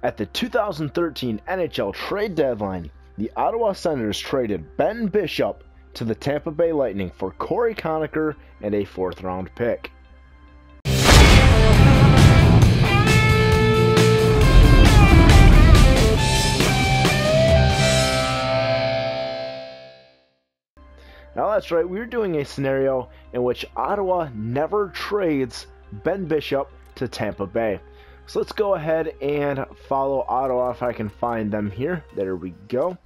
At the 2013 NHL trade deadline, the Ottawa Senators traded Ben Bishop to the Tampa Bay Lightning for Corey Conacher and a 4th-round pick. Now that's right, we're doing a scenario in which Ottawa never trades Ben Bishop to Tampa Bay. So let's go ahead and follow Ottawa if I can find them here. There we go.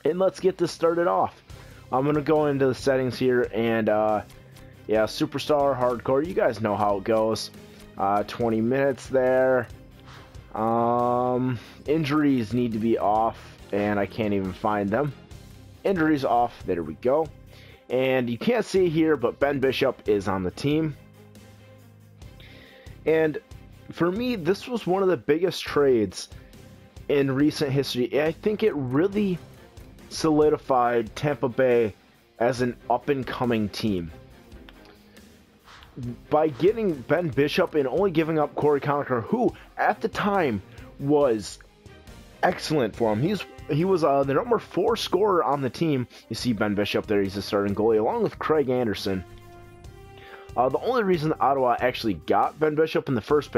And let's get this started off. I'm going to go into the settings here and, yeah, Superstar, Hardcore, you guys know how it goes. 20 minutes there. Injuries need to be off, and I can't even find them. Injuries off, there we go. And you can't see here, but Ben Bishop is on the team. And for me, this was one of the biggest trades in recent history. I think it really solidified Tampa Bay as an up-and-coming team. By getting Ben Bishop and only giving up Corey Conacher, who at the time was excellent for him. He was the number 4 scorer on the team. You see Ben Bishop there, he's the starting goalie, along with Craig Anderson. The only reason Ottawa actually got Ben Bishop in the first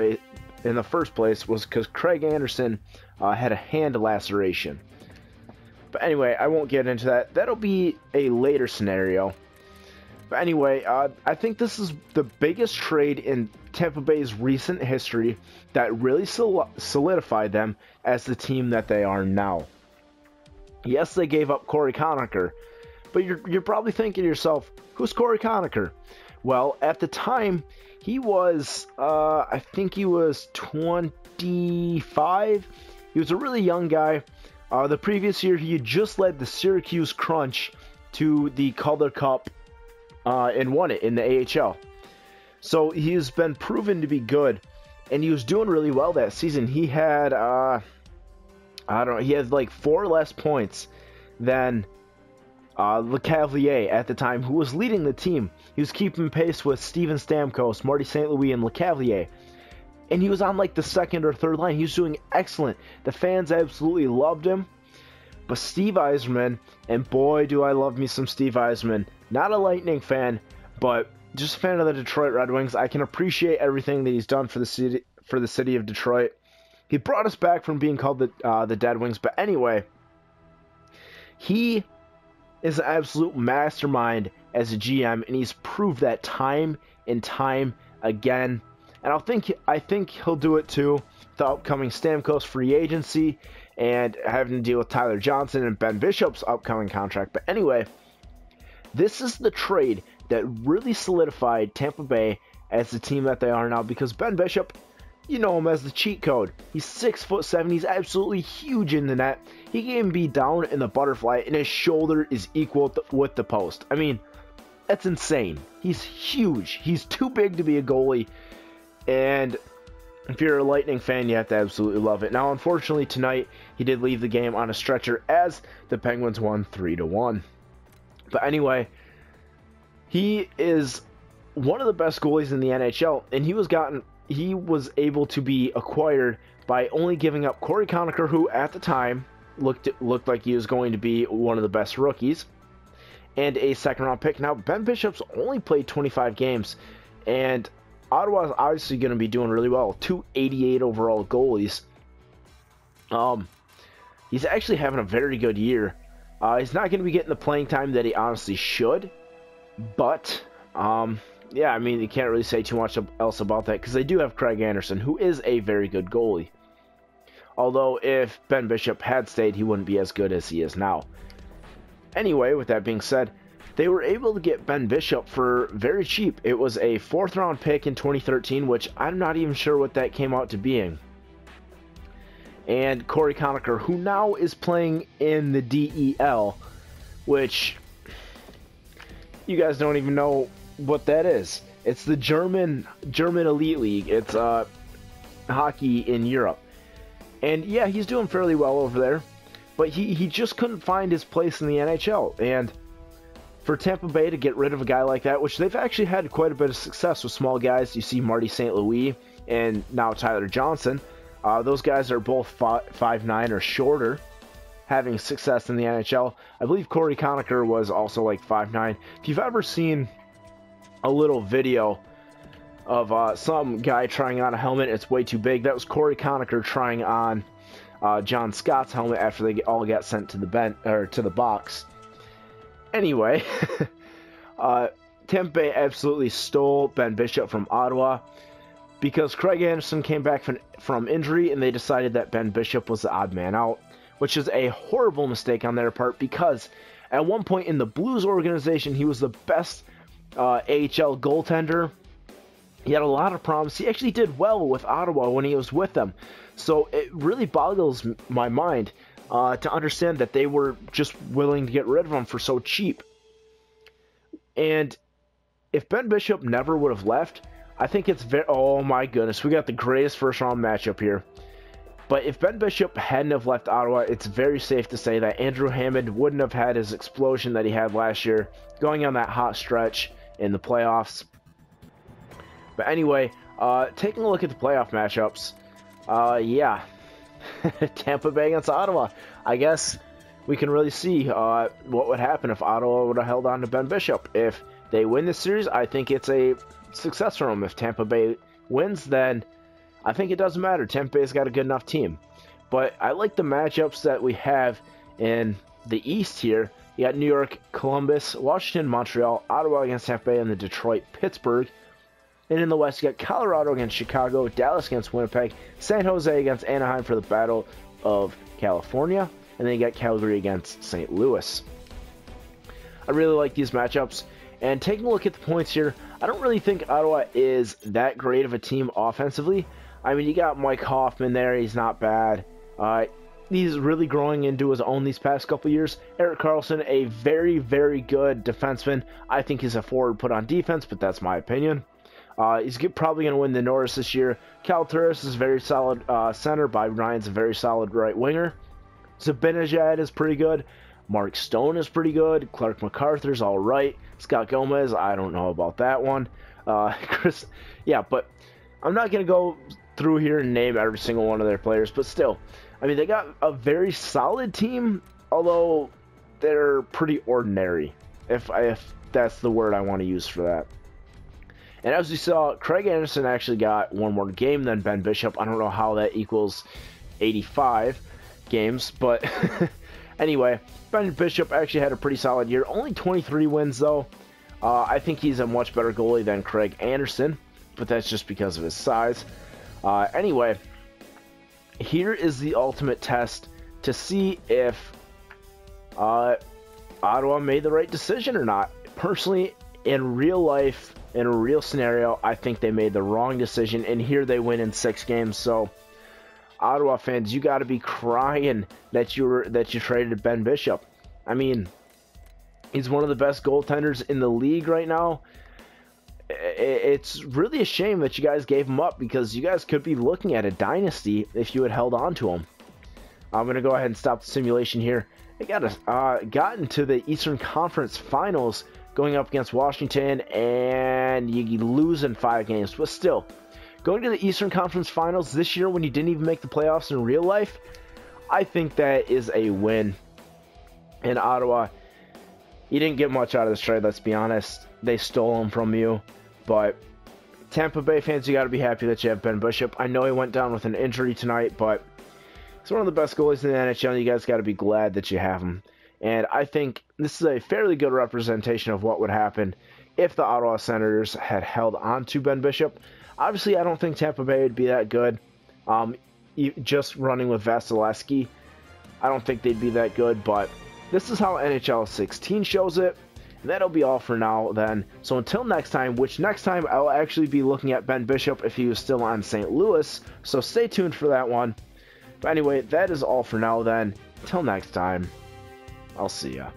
place was because Craig Anderson had a hand laceration. But anyway, I won't get into that. That'll be a later scenario. But anyway, I think this is the biggest trade in Tampa Bay's recent history that really solidified them as the team that they are now. Yes, they gave up Corey Conacher, but you're probably thinking to yourself, who's Corey Conacher? Well, at the time, he was, I think he was 25. He was a really young guy. The previous year, he had just led the Syracuse Crunch to the Calder Cup and won it in the AHL. So he's been proven to be good, and he was doing really well that season. He had, I don't know, he had like 4 less points than Lecavalier at the time, who was leading the team. He was keeping pace with Steven Stamkos, Marty St. Louis, and Lecavalier. And he was on like the 2nd or 3rd line. He was doing excellent. The fans absolutely loved him. But Steve Yzerman, and boy do I love me some Steve Yzerman. Not a Lightning fan, but just a fan of the Detroit Red Wings. I can appreciate everything that he's done for the city of Detroit. He brought us back from being called the Dead Wings. But anyway, he is an absolute mastermind as a GM, and he's proved that time and time again. And I think he'll do it too. The upcoming Stamkos free agency and having to deal with Tyler Johnson and Ben Bishop's upcoming contract. But anyway, this is the trade that really solidified Tampa Bay as the team that they are now, because Ben Bishop, you know him as the cheat code. He's 6'7". He's absolutely huge in the net. He can be down in the butterfly, and his shoulder is equal with the post. I mean, that's insane. He's huge. He's too big to be a goalie. And if you're a Lightning fan, you have to absolutely love it. Now, unfortunately, tonight, he did leave the game on a stretcher as the Penguins won 3-1. But anyway, he is one of the best goalies in the NHL, and he was able to be acquired by only giving up Corey Conacher, who at the time looked like he was going to be one of the best rookies, and a 2nd-round pick. Now, Ben Bishop's only played 25 games, and Ottawa's obviously going to be doing really well. 288 overall goalies. He's actually having a very good year. He's not going to be getting the playing time that he honestly should, but yeah, I mean, you can't really say too much else about that, because they do have Craig Anderson, who is a very good goalie. Although, if Ben Bishop had stayed, he wouldn't be as good as he is now. Anyway, with that being said, they were able to get Ben Bishop for very cheap. It was a 4th-round pick in 2013, which I'm not even sure what that came out to being. And Corey Conacher, who now is playing in the DEL, which you guys don't even know what that is. It's the German Elite League. It's hockey in Europe. And yeah, he's doing fairly well over there, but he just couldn't find his place in the NHL. And for Tampa Bay to get rid of a guy like that, which they've actually had quite a bit of success with small guys. You see Marty St. Louis and now Tyler Johnson. Those guys are both 5'9" or shorter, having success in the NHL. I believe Corey Conacher was also like 5'9". If you've ever seen a little video of some guy trying on a helmet, it's way too big. That was Corey Conacher trying on John Scott's helmet after they all got sent to the box. Anyway, Tampa Bay absolutely stole Ben Bishop from Ottawa because Craig Anderson came back from injury, and they decided that Ben Bishop was the odd man out, which is a horrible mistake on their part because at one point in the Blues organization, he was the best AHL goaltender. He had a lot of problems. He actually did well with Ottawa when he was with them. So it really boggles my mind to understand that they were just willing to get rid of him for so cheap. And if Ben Bishop never would have left, I think it's very... Oh my goodness, we got the greatest first round matchup here. But if Ben Bishop hadn't have left Ottawa, it's very safe to say that Andrew Hammond wouldn't have had his explosion that he had last year, going on that hot stretch in the playoffs. But anyway, taking a look at the playoff matchups, yeah, Tampa Bay against Ottawa. I guess we can really see what would happen if Ottawa would have held on to Ben Bishop. If they win this series, I think it's a success for them. If Tampa Bay wins, then I think it doesn't matter. Tampa Bay's got a good enough team. But I like the matchups that we have in the East here. You got New York, Columbus, Washington, Montreal, Ottawa against Tampa Bay, and the Detroit, Pittsburgh. And in the West, you got Colorado against Chicago, Dallas against Winnipeg, San Jose against Anaheim for the Battle of California, and then you got Calgary against St. Louis. I really like these matchups. And taking a look at the points here, I don't really think Ottawa is that great of a team offensively. I mean, you got Mike Hoffman there. He's not bad. He's really growing into his own these past couple years. Erik Karlsson, a very, very good defenseman. I think he's a forward put on defense, but that's my opinion. He's probably going to win the Norris this year. Cal Turris is a very solid center. Bobby Ryan's a very solid right winger. Zibanejad is pretty good. Mark Stone is pretty good. Clark MacArthur's all right. Scott Gomez, I don't know about that one. Yeah, but I'm not going to go through here and name every single one of their players, but still, I mean, they got a very solid team, although they're pretty ordinary, if that's the word I want to use for that. And as we saw, Craig Anderson actually got one more game than Ben Bishop. I don't know how that equals 85 games, but anyway, Ben Bishop actually had a pretty solid year. Only 23 wins, though. I think he's a much better goalie than Craig Anderson, but that's just because of his size. Anyway, here is the ultimate test to see if Ottawa made the right decision or not. Personally, in real life, in a real scenario, I think they made the wrong decision, and here they win in 6 games. So, Ottawa fans, you got to be crying that you traded Ben Bishop. I mean, he's one of the best goaltenders in the league right now. It's really a shame that you guys gave him up, because you guys could be looking at a dynasty if you had held on to him. I'm going to go ahead and stop the simulation here. They got into the Eastern Conference Finals, going up against Washington, and you lose in 5 games. But still, going to the Eastern Conference Finals this year when you didn't even make the playoffs in real life, I think that is a win. In Ottawa, you didn't get much out of this trade, let's be honest. They stole him from you. But Tampa Bay fans, you got to be happy that you have Ben Bishop. I know he went down with an injury tonight, but he's one of the best goalies in the NHL. You guys got to be glad that you have him. And I think this is a fairly good representation of what would happen if the Ottawa Senators had held on to Ben Bishop. Obviously, I don't think Tampa Bay would be that good. Just running with Vasilevsky, I don't think they'd be that good. But this is how NHL 16 shows it. And that'll be all for now then. So until next time, which next time I'll actually be looking at Ben Bishop if he was still on St. Louis. So stay tuned for that one. But anyway, that is all for now then. Until next time, I'll see ya.